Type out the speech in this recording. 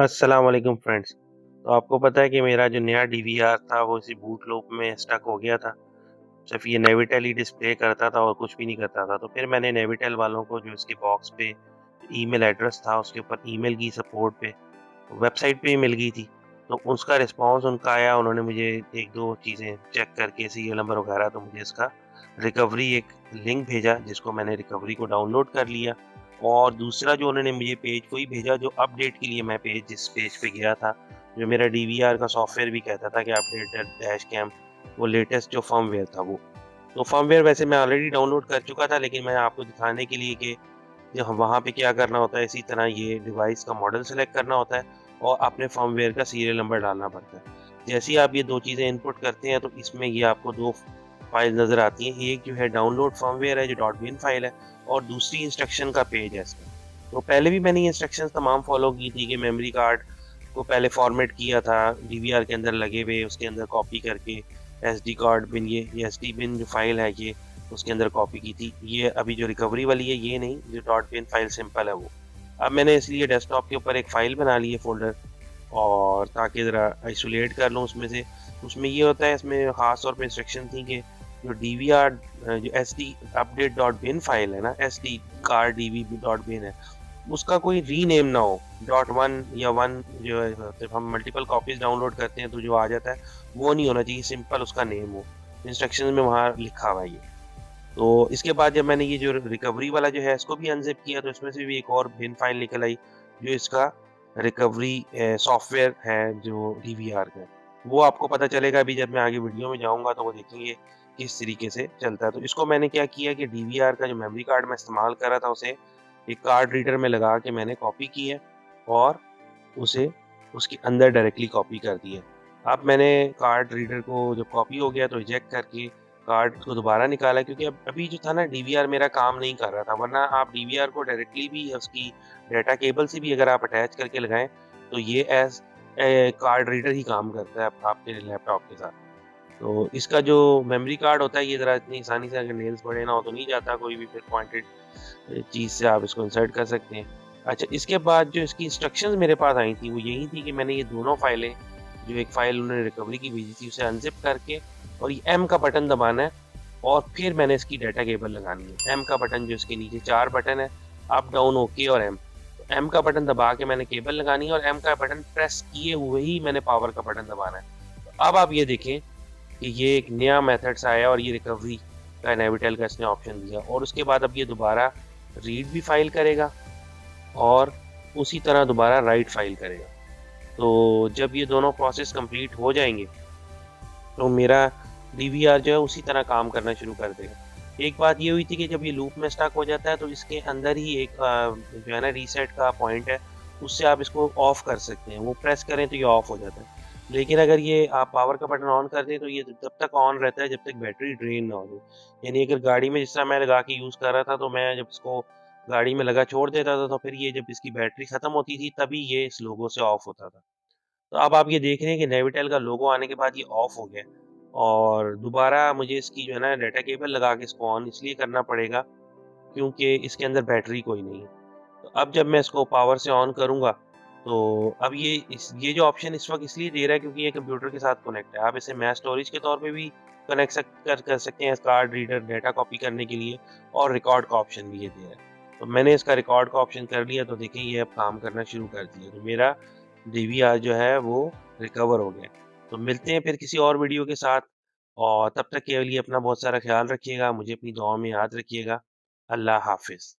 अस्सलाम वालेकुम फ्रेंड्स। तो आपको पता है कि मेरा जो नया डीवीआर था वो इसी बूट लूप में स्टक हो गया था। सिर्फ़ ये नेविटेल ही डिस्प्ले करता था और कुछ भी नहीं करता था। तो फिर मैंने नेविटेल वालों को जो इसके बॉक्स पे ईमेल एड्रेस था उसके ऊपर ईमेल की सपोर्ट पे, वेबसाइट पे ही मिल गई थी। तो उसका रिस्पॉन्स उनका आया, उन्होंने मुझे 1-2 चीज़ें चेक करके सीरियल नंबर वगैरह तो मुझे इसका रिकवरी एक लिंक भेजा जिसको मैंने रिकवरी को डाउनलोड कर लिया। और दूसरा जो उन्होंने मुझे पेज वही भेजा जो अपडेट के लिए मैं जिस पेज पे गया था, जो मेरा डीवीआर का सॉफ्टवेयर भी कहता था कि अपडेटेड डैश कैम, वो लेटेस्ट जो फर्मवेयर था वो। तो फर्मवेयर वैसे मैं ऑलरेडी डाउनलोड कर चुका था, लेकिन मैं आपको दिखाने के लिए कि जो वहाँ पे क्या करना होता है, इसी तरह ये डिवाइस का मॉडल सेलेक्ट करना होता है और अपने फर्मवेयर का सीरियल नंबर डालना पड़ता है। जैसे ही आप ये 2 चीज़ें इनपुट करते हैं तो इसमें ये आपको 2 फाइल नज़र आती हैं। एक जो है डाउनलोड फर्मवेयर है जो .bin फाइल है और दूसरी इंस्ट्रक्शन का पेज है इसका। तो पहले भी मैंने ये इंस्ट्रक्शंस तमाम फॉलो की थी कि मेमोरी कार्ड को पहले फॉर्मेट किया था डीवीआर के अंदर लगे हुए, उसके अंदर कॉपी करके एसडी कार्ड बिन ये एसडी बिन जो फाइल है ये उसके अंदर कॉपी की थी। ये अभी जो रिकवरी वाली है ये नहीं, जो .bin फाइल सिंपल है वो। अब मैंने इसलिए डेस्कटॉप के ऊपर एक फ़ाइल बना ली है फ़ोल्डर, और ताकि ज़रा आइसोलेट कर लूँ उसमें से। उसमें ये होता है, इसमें ख़ास तौर पे इंस्ट्रक्शन थी कि जो डीवीआर जो एसडी अपडेट .bin फाइल है ना, एसडी कार्ड डीवी .bin है, उसका कोई रीनेम ना हो। .1 या 1 जो है, जब हम मल्टीपल कॉपीज़ डाउनलोड करते हैं तो जो आ जाता है, वो नहीं होना चाहिए, सिंपल उसका नेम हो। इंस्ट्रक्शंस में वहाँ लिखा हुआ है ये। तो इसके बाद जब मैंने ये जो रिकवरी वाला जो है इसको भी अनज़िप किया तो इसमें से भी एक और बिन फाइल निकल आई, जो इसका रिकवरी सॉफ्टवेयर है जो डीवीआर का। वो आपको पता चलेगा अभी जब मैं आगे वीडियो में जाऊँगा तो वो देखेंगे किस तरीके से चलता है। तो इसको मैंने क्या किया कि डीवीआर का जो मेमोरी कार्ड मैं इस्तेमाल कर रहा था उसे एक कार्ड रीडर में लगा के मैंने कॉपी की है और उसे उसके अंदर डायरेक्टली कॉपी कर दी है। अब मैंने कार्ड रीडर को जब कॉपी हो गया तो इजेक्ट करके कार्ड को दोबारा निकाला, क्योंकि अब अभी जो था ना डीवीआर मेरा काम नहीं कर रहा था, वरना आप डीवीआर को डायरेक्टली भी उसकी डाटा केबल से भी अगर आप अटैच करके लगाएँ तो ये एज़ कार्ड रीडर ही काम करता है आपके लैपटॉप के साथ। तो इसका जो मेमोरी कार्ड होता है ये ज़रा इतनी आसानी से अगर नेल्स बड़े ना हो तो नहीं जाता, कोई भी फिर पॉइंटेड चीज़ से आप इसको इंसर्ट कर सकते हैं। अच्छा, इसके बाद जो इसकी इंस्ट्रक्शंस मेरे पास आई थी वो यही थी कि मैंने ये दोनों फाइलें, जो एक फाइल उन्होंने रिकवरी की भेजी थी उसे अनज़िप करके और ये एम का बटन दबाना है और फिर मैंने इसकी डाटा केबल लगानी है। एम का बटन जो इसके नीचे 4 बटन है, अप, डाउन, ओके और एम। तो एम का बटन दबा के मैंने केबल लगानी है और एम का बटन प्रेस किए हुए ही मैंने पावर का बटन दबाना है। तो अब आप ये देखें कि ये एक नया मेथड सा आया और ये रिकवरी का नेविटेल का इसने ऑप्शन दिया और उसके बाद अब ये दोबारा रीड भी फाइल करेगा और उसी तरह दोबारा राइट फाइल करेगा। तो जब ये दोनों प्रोसेस कंप्लीट हो जाएँगे, तो मेरा डीवीआर जो है उसी तरह काम करना शुरू कर देगा। एक बात ये हुई थी कि जब ये लूप में स्टक हो जाता है तो इसके अंदर ही एक जो है ना रीसेट का पॉइंट है, उससे आप इसको ऑफ कर सकते हैं। वो प्रेस करें तो ये ऑफ हो जाता है। लेकिन अगर ये आप पावर का बटन ऑन कर दें तो ये तब तक ऑन रहता है जब तक बैटरी ड्रेन ना हो जाए। यानी अगर गाड़ी में जिस तरह मैं लगा के यूज़ कर रहा था, तो मैं जब इसको गाड़ी में लगा छोड़ देता था तो फिर ये जब इसकी बैटरी खत्म होती थी तभी ये इस लोगो से ऑफ होता था। तो अब आप ये देख रहे हैं कि नेविटेल का लोगो आने के बाद ये ऑफ हो गया और दोबारा मुझे इसकी जो है ना डाटा केबल लगा के इसको ऑन इसलिए करना पड़ेगा क्योंकि इसके अंदर बैटरी कोई नहीं है। तो अब जब मैं इसको पावर से ऑन करूँगा तो अब ये जो ऑप्शन इस वक़्त इसलिए दे रहा है क्योंकि ये कंप्यूटर के साथ कनेक्ट है। आप इसे मैश स्टोरेज के तौर पे भी कनेक्ट कर सकते हैं, कार्ड रीडर डाटा कॉपी करने के लिए, और रिकॉर्ड का ऑप्शन भी ये दे रहा है। तो मैंने इसका रिकॉर्ड का ऑप्शन कर लिया तो देखें ये अब काम करना शुरू कर दिया। तो मेरा डीवीआर जो है वो रिकवर हो गया। तो मिलते हैं फिर किसी और वीडियो के साथ, और तब तक के लिए अपना बहुत सारा ख़्याल रखिएगा, मुझे अपनी दुआओं में याद रखिएगा। अल्लाह हाफ़िज़।